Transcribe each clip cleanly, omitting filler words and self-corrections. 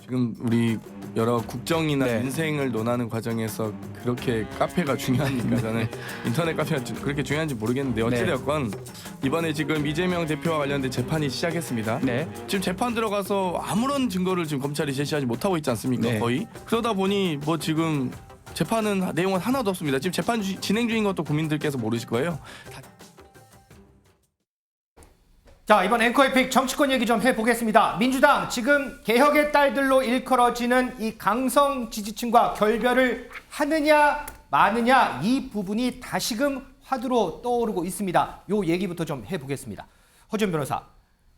지금 우리 여러 국정이나 네. 인생을 논하는 과정에서 그렇게 카페가 중요합니까? 저는 인터넷 카페가 그렇게 중요한지 모르겠는데 어찌되었건 이번에 지금 이재명 대표와 관련된 재판이 시작했습니다. 네. 지금 재판 들어가서 아무런 증거를 지금 검찰이 제시하지 못하고 있지 않습니까? 네. 거의. 그러다 보니 뭐 지금 재판은 내용은 하나도 없습니다. 지금 재판 진행 중인 것도 국민들께서 모르실 거예요. 자, 이번 앵커의 픽 정치권 얘기 좀 해보겠습니다. 민주당 지금 개혁의 딸들로 일컬어지는 이 강성 지지층과 결별을 하느냐 마느냐 이 부분이 다시금 화두로 떠오르고 있습니다. 요 얘기부터 좀 해보겠습니다. 허준 변호사,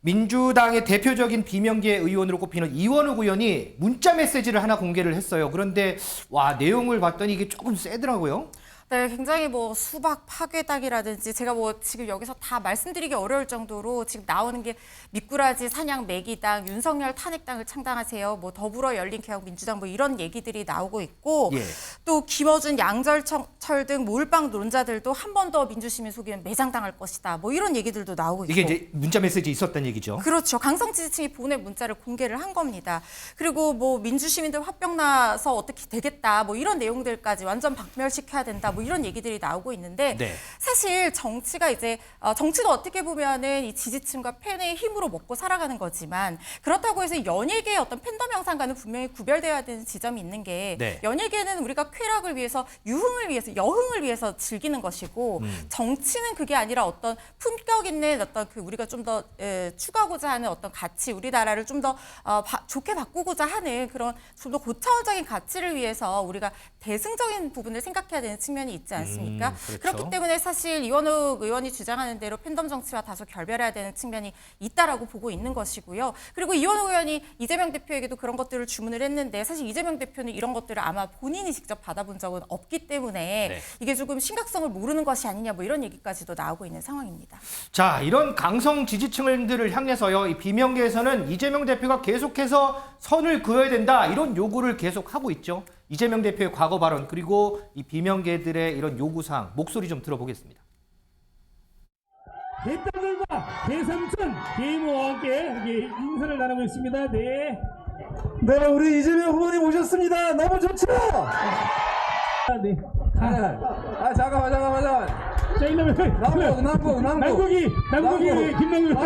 민주당의 대표적인 비명계 의원으로 꼽히는 이원욱 의원이 문자 메시지를 하나 공개를 했어요. 그런데 와, 내용을 봤더니 이게 조금 세더라고요. 네, 굉장히 뭐 수박 파괴당이라든지 제가 뭐 지금 여기서 다 말씀드리기 어려울 정도로 지금 나오는 게 미꾸라지 사냥 매기당, 윤석열 탄핵당을 창당하세요. 뭐 더불어 열린개혁민주당 뭐 이런 얘기들이 나오고 있고 예. 또 김어준, 양절철 등 몰빵 논자들도 한 번 더 민주시민 속이면 매장당할 것이다. 뭐 이런 얘기들도 나오고 있고. 이게 이제 문자 메시지 있었던 얘기죠. 그렇죠. 강성 지지층이 보낸 문자를 공개를 한 겁니다. 그리고 뭐 민주시민들 화병 나서 어떻게 되겠다. 뭐 이런 내용들까지 완전 박멸시켜야 된다. 뭐 이런 얘기들이 나오고 있는데 네. 사실 정치가 이제 정치도 어떻게 보면은 이 지지층과 팬의 힘으로 먹고 살아가는 거지만 그렇다고 해서 연예계의 어떤 팬덤 형상과는 분명히 구별되어야 되는 지점이 있는 게 네. 연예계는 우리가 쾌락을 위해서 유흥을 위해서 여흥을 위해서 즐기는 것이고 정치는 그게 아니라 어떤 품격 있는 어떤 그 우리가 좀 더 추구하고자 하는 어떤 가치 우리나라를 좀 더 좋게 바꾸고자 하는 그런 좀 더 고차원적인 가치를 위해서 우리가 대승적인 부분을 생각해야 되는 측면이 있지 않습니까? 그렇죠. 그렇기 때문에 사실 이원욱 의원이 주장하는 대로 팬덤 정치와 다소 결별해야 되는 측면이 있다라고 보고 있는 것이고요. 그리고 이원욱 의원이 이재명 대표에게도 그런 것들을 주문을 했는데 사실 이재명 대표는 이런 것들을 아마 본인이 직접 받아본 적은 없기 때문에 네. 이게 조금 심각성을 모르는 것이 아니냐 뭐 이런 얘기까지도 나오고 있는 상황입니다. 자, 이런 강성 지지층들을 향해서요, 이 비명계에서는 이재명 대표가 계속해서 선을 그어야 된다 이런 요구를 계속 하고 있죠. 이재명 대표의 과거 발언 그리고 이 비명계들의 이런 요구사항 목소리 좀 들어보겠습니다. 개딸들과 개삼촌, 개이모와 함께 여기 인사를 나누고 있습니다. 네. 네, 우리 이재명 후보님 오셨습니다. 너무 좋죠? 네. 잠깐만. 자, 이놈의 남고기 김남국.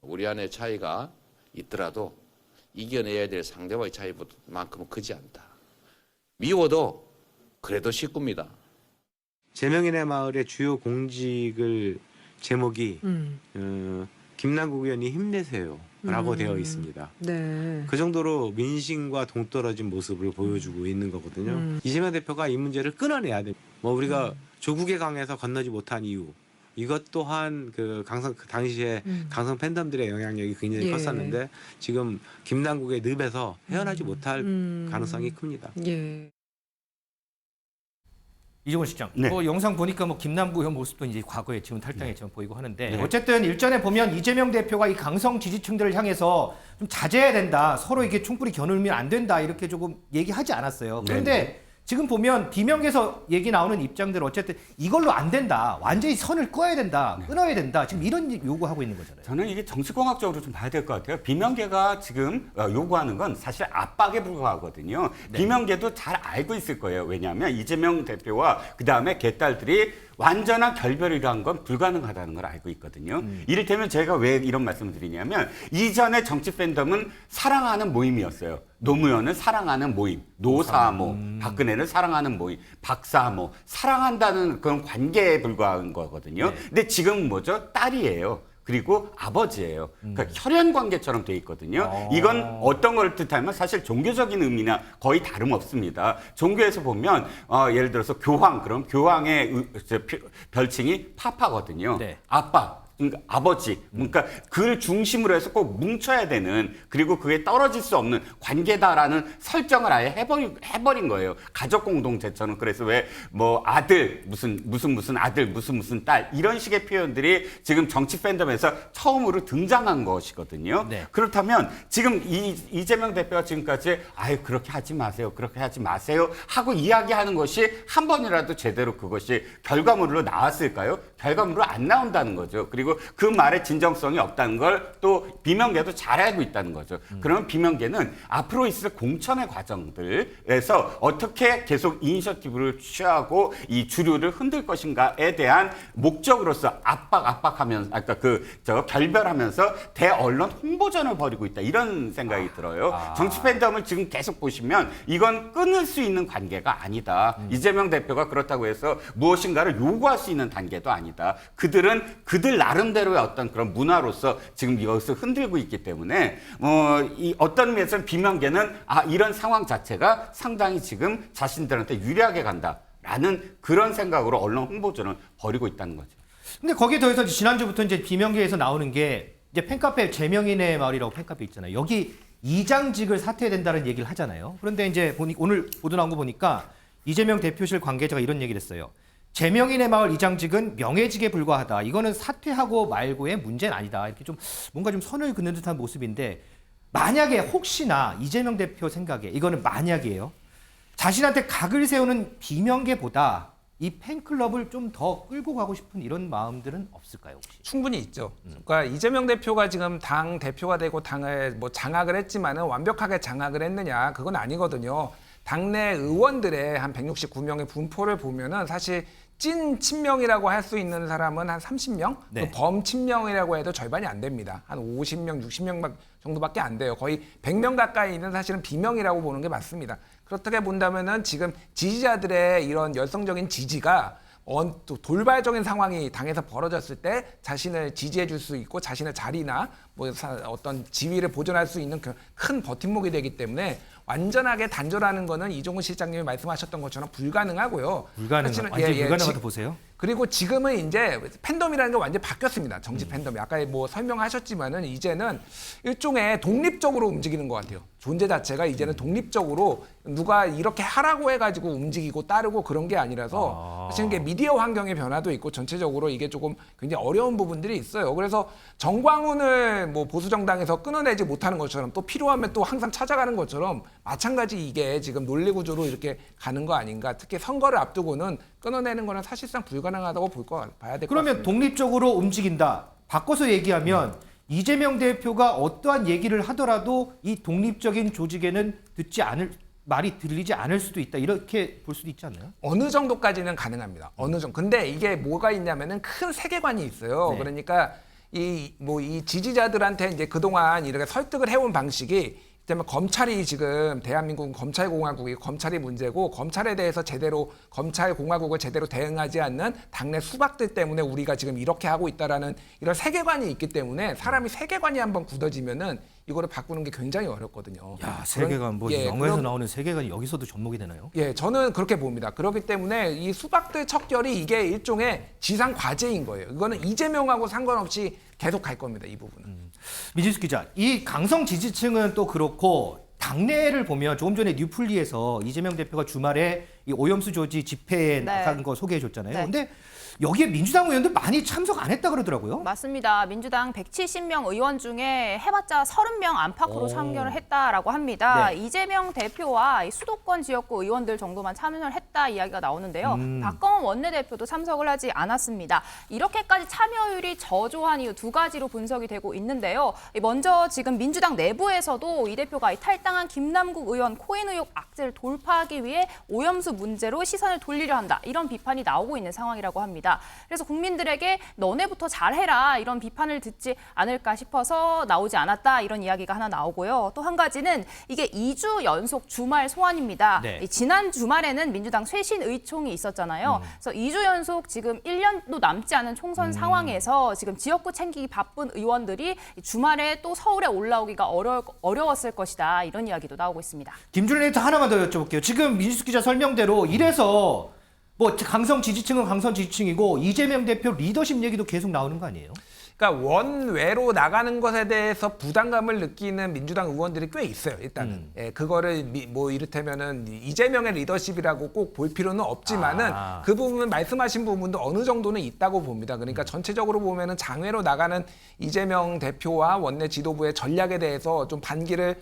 우리 안에 차이가 있더라도 이겨내야 될 상대와의 차이만큼은 크지 않다. 미워도 그래도 식구입니다. 제명인의 마을의 주요 공직을 제목이 김남국 의원이 힘내세요라고 되어 있습니다. 네. 그 정도로 민심과 동떨어진 모습을 보여주고 있는 거거든요. 이재명 대표가 이 문제를 끊어내야 됩니다. 뭐 우리가 조국의 강에서 건너지 못한 이유, 이것 또한 그 당시에 강성 팬덤들의 영향력이 굉장히 예. 컸었는데 지금 김남국의 늪에서 헤어나지 못할 가능성이 큽니다. 예. 이종훈 실장, 네. 뭐 영상 보니까 뭐 김남국 의원 모습도 이제 과거에 지금 탈당했지만 보이고 하는데 네. 어쨌든 일전에 보면 이재명 대표가 이 강성 지지층들을 향해서 좀 자제해야 된다, 서로 이게 충분히 겨누면 안 된다 이렇게 조금 얘기하지 않았어요. 그런데 지금 보면 비명계에서 얘기 나오는 입장들 어쨌든 이걸로 안 된다, 완전히 선을 꺼야 된다, 끊어야 된다, 지금 이런 요구하고 있는 거잖아요. 저는 이게 정치공학적으로 좀 봐야 될 것 같아요. 비명계가 지금 요구하는 건 사실 압박에 불과하거든요. 비명계도 잘 알고 있을 거예요. 왜냐하면 이재명 대표와 그다음에 개딸들이 완전한 결별이라는 건 불가능하다는 걸 알고 있거든요. 이를테면 제가 왜 이런 말씀을 드리냐면 이전에 정치 팬덤은 사랑하는 모임이었어요. 노무현은 사랑하는 모임, 노사모, 박근혜를 사랑하는 모임, 박사모, 사랑한다는 그런 관계에 불과한 거거든요. 근데 지금은 뭐죠? 딸이에요. 그리고 아버지예요. 그러니까 혈연 관계처럼 돼 있거든요. 이건 어떤 걸 뜻하면 사실 종교적인 의미나 거의 다름없습니다. 종교에서 보면 예를 들어서 교황, 그럼 교황의 별칭이 파파거든요. 네. 아빠. 그러니까 아버지, 그러니까 그를 중심으로 해서 꼭 뭉쳐야 되는, 그리고 그게 떨어질 수 없는 관계다라는 설정을 아예 해버린 거예요. 가족 공동체처럼. 그래서 왜 뭐 아들 무슨 아들 무슨 딸 이런 식의 표현들이 지금 정치 팬덤에서 처음으로 등장한 것이거든요. 네. 그렇다면 지금 이재명 대표가 지금까지 아유 그렇게 하지 마세요 하고 이야기하는 것이 한 번이라도 제대로 그것이 결과물로 나왔을까요? 결과물로 안 나온다는 거죠. 그리고 그리고 그 말에 진정성이 없다는 걸 또 비명계도 잘 알고 있다는 거죠. 그러면 비명계는 앞으로 있을 공천의 과정들에서 어떻게 계속 이니셔티브를 취하고 이 주류를 흔들 것인가에 대한 목적으로서 압박하면서 아까 저 결별하면서 대언론 홍보전을 벌이고 있다 이런 생각이 들어요. 정치 팬덤을 지금 계속 보시면 이건 끊을 수 있는 관계가 아니다. 이재명 대표가 그렇다고 해서 무엇인가를 요구할 수 있는 단계도 아니다. 그들은 그들 나름대로의 어떤 그런 문화로서 지금 이것을 흔들고 있기 때문에 이 어떤 의미에서는 비명계는 이런 상황 자체가 상당히 지금 자신들한테 유리하게 간다라는 그런 생각으로 언론 홍보전을 벌이고 있다는 거죠. 근데 거기에 더해서 지난주부터 이제 비명계에서 나오는 게 이제 팬카페 제명인의 마을이라고 팬카페 있잖아요. 여기 이장직을 사퇴해야 된다는 얘기를 하잖아요. 그런데 이제 오늘 보도 나온 거 보니까 이재명 대표실 관계자가 이런 얘기를 했어요. 제명인의 마을 이장직은 명예직에 불과하다. 이거는 사퇴하고 말고의 문제는 아니다. 이렇게 좀 뭔가 좀 선을 긋는 듯한 모습인데 만약에 혹시나 이재명 대표 생각에 이거는 만약이에요. 자신한테 각을 세우는 비명계보다 이 팬클럽을 좀 더 끌고 가고 싶은 이런 마음들은 없을까요, 혹시? 충분히 있죠. 그러니까 이재명 대표가 지금 당 대표가 되고 당을 뭐 장악을 했지만은 완벽하게 장악을 했느냐 그건 아니거든요. 당내 의원들의 한 169명의 분포를 보면은 사실 찐 친명이라고 할 수 있는 사람은 한 30명, 네. 범친명이라고 해도 절반이 안 됩니다. 한 50명, 60명 정도밖에 안 돼요. 거의 100명 가까이는 사실은 비명이라고 보는 게 맞습니다. 그렇게 본다면은 지금 지지자들의 이런 열성적인 지지가 또 돌발적인 상황이 당에서 벌어졌을 때 자신을 지지해 줄 수 있고 자신의 자리나 뭐 어떤 지위를 보존할 수 있는 큰 버팀목이 되기 때문에 완전하게 단절하는 거는 이종훈 실장님이 말씀하셨던 것처럼 불가능하고요. 완전 불가능하다고 보세요? 그리고 지금은 이제 팬덤이라는 게 완전히 바뀌었습니다. 정치 팬덤이. 아까 뭐 설명하셨지만은 이제는 일종의 독립적으로 움직이는 것 같아요. 존재 자체가 이제는 독립적으로 누가 이렇게 하라고 해가지고 움직이고 따르고 그런 게 아니라서 사실 이게 미디어 환경의 변화도 있고 전체적으로 이게 조금 굉장히 어려운 부분들이 있어요. 그래서 정광훈을 뭐 보수 정당에서 끊어내지 못하는 것처럼 또 필요하면 또 항상 찾아가는 것처럼 마찬가지 이게 지금 논리 구조로 이렇게 가는 거 아닌가. 특히 선거를 앞두고는 끊어내는 거는 사실상 불가능하다고 봐야 될 것 같습니다. 그러면 독립적으로 움직인다. 바꿔서 얘기하면 이재명 대표가 어떠한 얘기를 하더라도 이 독립적인 조직에는 말이 들리지 않을 수도 있다. 이렇게 볼 수도 있지 않나요? 어느 정도까지는 가능합니다. 어느 정도. 근데 이게 뭐가 있냐면은 큰 세계관이 있어요. 네. 그러니까 이 지지자들한테 이제 그동안 이렇게 설득을 해온 방식이 때문에 검찰이 지금 대한민국 검찰공화국이 검찰이 문제고 검찰에 대해서 제대로 검찰공화국을 제대로 대응하지 않는 당내 수박들 때문에 우리가 지금 이렇게 하고 있다라는 이런 세계관이 있기 때문에 사람이 세계관이 한번 굳어지면은 이거를 바꾸는 게 굉장히 어렵거든요. 야, 세계관 뭐 영화에서 나오는 세계관이 여기서도 접목이 되나요? 예, 저는 그렇게 봅니다. 그렇기 때문에 이 수박들 척결이 이게 일종의 지상 과제인 거예요. 이거는 이재명하고 상관없이 계속 갈 겁니다. 이 부분은. 미진수 기자, 이 강성 지지층은 또 그렇고 당내를 보면 조금 전에 뉴플리에서 이재명 대표가 주말에 이 오염수 조지 집회에 나간 거 소개해 줬잖아요. 네. 근데 여기에 민주당 의원들 많이 참석 안 했다 그러더라고요. 맞습니다. 민주당 170명 의원 중에 해봤자 30명 안팎으로 참여를 했다라고 합니다. 네. 이재명 대표와 이 수도권 지역구 의원들 정도만 참여를 했다 이야기가 나오는데요. 박광원 원내대표도 참석을 하지 않았습니다. 이렇게까지 참여율이 저조한 이유 두 가지로 분석이 되고 있는데요. 먼저 지금 민주당 내부에서도 이 대표가 탈당한 김남국 의원 코인 의혹 악재를 돌파하기 위해 오염수 문제로 시선을 돌리려 한다. 이런 비판이 나오고 있는 상황이라고 합니다. 그래서 국민들에게 너네부터 잘해라 이런 비판을 듣지 않을까 싶어서 나오지 않았다 이런 이야기가 하나 나오고요. 또 한 가지는 이게 2주 연속 주말 소환입니다. 네. 지난 주말에는 민주당 쇄신 의총이 있었잖아요. 그래서 2주 연속 지금 1년도 남지 않은 총선 상황에서 지금 지역구 챙기기 바쁜 의원들이 주말에 또 서울에 올라오기가 어려웠을 것이다 이런 이야기도 나오고 있습니다. 김준일 에디터 하나만 더 여쭤볼게요. 지금 민주수 기자 설명대로 이래서 뭐 강성 지지층은 강성 지지층이고 이재명 대표 리더십 얘기도 계속 나오는 거 아니에요? 그러니까 원외로 나가는 것에 대해서 부담감을 느끼는 민주당 의원들이 꽤 있어요. 일단은 예, 그거를 뭐 이를테면은 이재명의 리더십이라고 꼭 볼 필요는 없지만은 그 부분 말씀하신 부분도 어느 정도는 있다고 봅니다. 그러니까 전체적으로 보면은 장외로 나가는 이재명 대표와 원내 지도부의 전략에 대해서 좀 반기를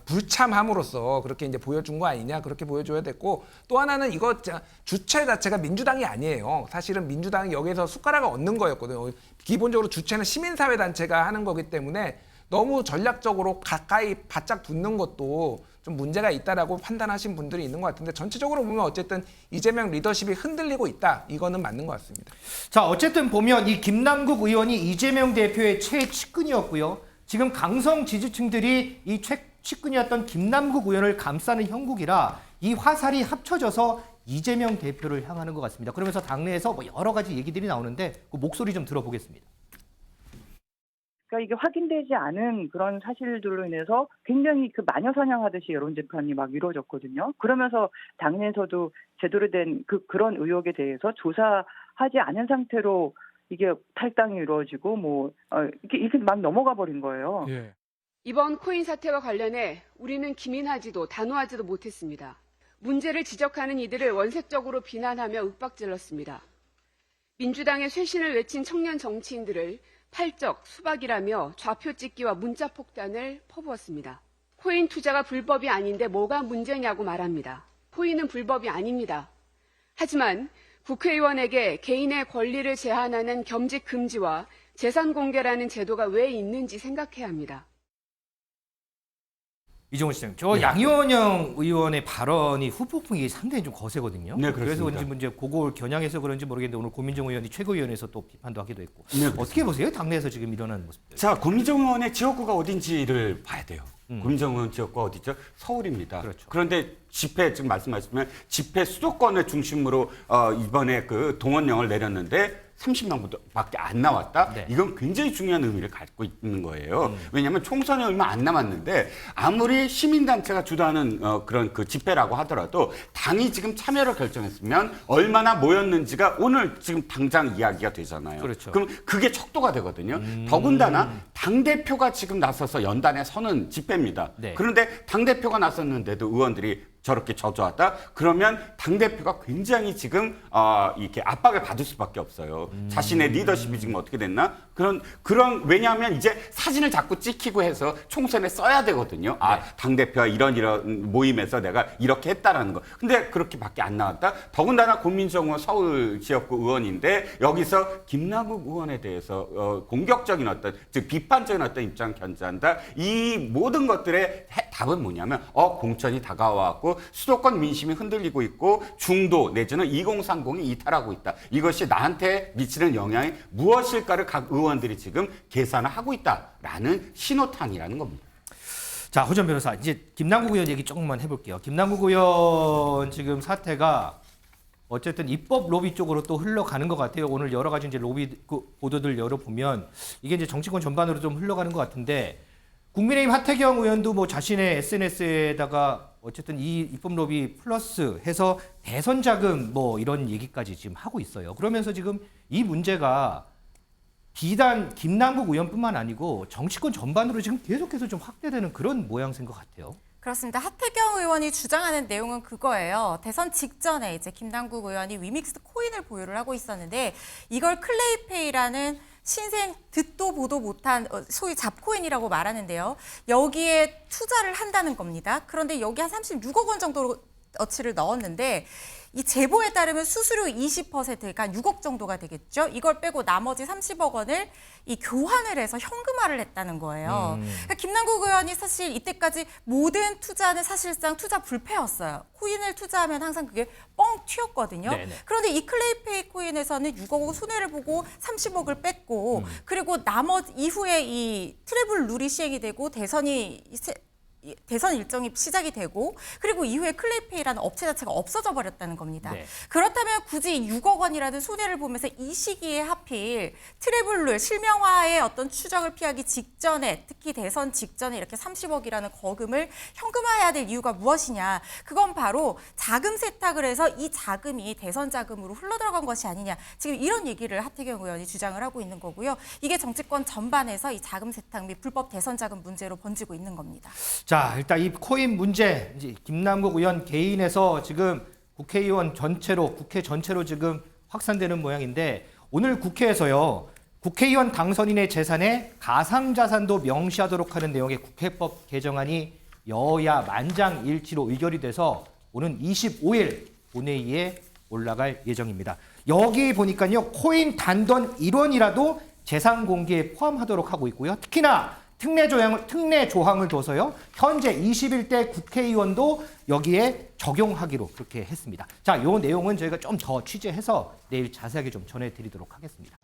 불참함으로써 그렇게 이제 보여준 거 아니냐 그렇게 보여줘야 됐고 또 하나는 이거 주체 자체가 민주당이 아니에요. 사실은 민주당이 여기서 숟가락을 얹는 거였거든요. 기본적으로 주체는 시민사회단체가 하는 거기 때문에 너무 전략적으로 가까이 바짝 붙는 것도 좀 문제가 있다라고 판단하신 분들이 있는 것 같은데 전체적으로 보면 어쨌든 이재명 리더십이 흔들리고 있다. 이거는 맞는 것 같습니다. 자, 어쨌든 보면 이 김남국 의원이 이재명 대표의 최측근이었고요. 지금 강성 지지층들이 이 최측근이었던 김남국 의원을 감싸는 형국이라 이 화살이 합쳐져서 이재명 대표를 향하는 것 같습니다. 그러면서 당내에서 뭐 여러 가지 얘기들이 나오는데 그 목소리 좀 들어보겠습니다. 그러니까 이게 확인되지 않은 그런 사실들로 인해서 굉장히 그 마녀 사냥하듯이 여론 재판이 막 이루어졌거든요. 그러면서 당내에서도 제대로 된 그런 의혹에 대해서 조사하지 않은 상태로 이게 탈당이 이루어지고 뭐 이렇게 막 넘어가 버린 거예요. 예. 이번 코인 사태와 관련해 우리는 기민하지도 단호하지도 못했습니다. 문제를 지적하는 이들을 원색적으로 비난하며 윽박질렀습니다. 민주당의 쇄신을 외친 청년 정치인들을 팔적, 수박이라며 좌표 찍기와 문자 폭탄을 퍼부었습니다. 코인 투자가 불법이 아닌데 뭐가 문제냐고 말합니다. 코인은 불법이 아닙니다. 하지만 국회의원에게 개인의 권리를 제한하는 겸직 금지와 재산 공개라는 제도가 왜 있는지 생각해야 합니다. 이종훈 시장, 저 양이원영 의원의 발언이 후폭풍이 상당히 좀 거세거든요. 네, 그래서 그렇습니다. 그런지 이제 그걸 겨냥해서 그런지 모르겠는데 오늘 고민정 의원이 최고위원회에서 또 비판도 하기도 했고. 네, 어떻게 보세요? 당내에서 지금 일어나는 모습들. 자, 고민정 의원의 지역구가 어딘지를 봐야 돼요. 고민정 의원 지역구가 어디죠? 서울입니다. 그렇죠. 그런데 집회 지금 말씀하시면 집회 수도권을 중심으로 이번에 그 동원령을 내렸는데 30명밖에 안 나왔다. 네. 이건 굉장히 중요한 의미를 갖고 있는 거예요. 왜냐하면 총선이 얼마 안 남았는데 아무리 시민단체가 주도하는 그런 그 집회라고 하더라도 당이 지금 참여를 결정했으면 얼마나 모였는지가 오늘 지금 당장 이야기가 되잖아요. 그렇죠. 그럼 그게 척도가 되거든요. 더군다나 당대표가 지금 나서서 연단에 서는 집회입니다. 네. 그런데 당대표가 나섰는데도 의원들이 저렇게 저조하다? 그러면 당대표가 굉장히 지금 이렇게 압박을 받을 수밖에 없어요. 자신의 리더십이 지금 어떻게 됐나? 그런 왜냐하면 이제 사진을 자꾸 찍히고 해서 총선에 써야 되거든요. 당대표가 이런 모임에서 내가 이렇게 했다라는 거. 근데 그렇게밖에 안 나왔다? 더군다나 고민정 의원 서울 지역구 의원인데 여기서 김남국 의원에 대해서 공격적인 어떤 즉 비판적인 어떤 입장 견지한다. 이 모든 것들의 답은 뭐냐면 공천이 다가와갖고 수도권 민심이 흔들리고 있고 중도 내지는 2030이 이탈하고 있다. 이것이 나한테 미치는 영향이 무엇일까를 각 의원들이 지금 계산을 하고 있다라는 신호탄이라는 겁니다. 자, 호전 변호사, 이제 김남국 의원 얘기 조금만 해볼게요. 김남국 의원 지금 사태가 어쨌든 입법 로비 쪽으로 또 흘러가는 것 같아요. 오늘 여러 가지 이제 로비 보도들 열어보면 이게 이제 정치권 전반으로 좀 흘러가는 것 같은데 국민의힘 하태경 의원도 뭐 자신의 SNS에다가 어쨌든 이 입법 로비 플러스 해서 대선 자금 뭐 이런 얘기까지 지금 하고 있어요. 그러면서 지금 이 문제가 비단 김남국 의원뿐만 아니고 정치권 전반으로 지금 계속해서 좀 확대되는 그런 모양새인 것 같아요. 그렇습니다. 하태경 의원이 주장하는 내용은 그거예요. 대선 직전에 이제 김남국 의원이 위믹스 코인을 보유를 하고 있었는데 이걸 클레이페이라는 신생 듣도 보도 못한 소위 잡코인이라고 말하는데요. 여기에 투자를 한다는 겁니다. 그런데 여기 한 36억 원 정도로 어치를 넣었는데 이 제보에 따르면 수수료 20%, 그러니까 6억 정도가 되겠죠. 이걸 빼고 나머지 30억 원을 이 교환을 해서 현금화를 했다는 거예요. 그러니까 김남국 의원이 사실 이때까지 모든 투자는 사실상 투자 불패였어요. 코인을 투자하면 항상 그게 뻥 튀었거든요. 네네. 그런데 이 클레이페이 코인에서는 6억 손해를 보고 30억을 뺐고 그리고 나머지 이후에 이 트래블 룰이 시행이 되고 대선 일정이 시작이 되고 그리고 이후에 클레이페이라는 업체 자체가 없어져 버렸다는 겁니다. 네. 그렇다면 굳이 6억 원이라는 손해를 보면서 이 시기에 하필 트래블룰 실명화의 어떤 추적을 피하기 직전에 특히 대선 직전에 이렇게 30억이라는 거금을 현금화해야 될 이유가 무엇이냐. 그건 바로 자금 세탁을 해서 이 자금이 대선 자금으로 흘러들어간 것이 아니냐. 지금 이런 얘기를 하태경 의원이 주장을 하고 있는 거고요. 이게 정치권 전반에서 이 자금 세탁 및 불법 대선 자금 문제로 번지고 있는 겁니다. 자, 일단 이 코인 문제, 이제 김남국 의원 개인에서 지금 국회의원 전체로, 국회 전체로 지금 확산되는 모양인데 오늘 국회에서요, 국회의원 당선인의 재산에 가상자산도 명시하도록 하는 내용의 국회법 개정안이 여야 만장일치로 의결이 돼서 오는 25일 본회의에 올라갈 예정입니다. 여기 보니까요, 코인 단돈 1원이라도 재산 공개에 포함하도록 하고 있고요. 특히나 특례 조항을 둬서요, 현재 21대 국회의원도 여기에 적용하기로 그렇게 했습니다. 자, 요 내용은 저희가 좀 더 취재해서 내일 자세하게 좀 전해드리도록 하겠습니다.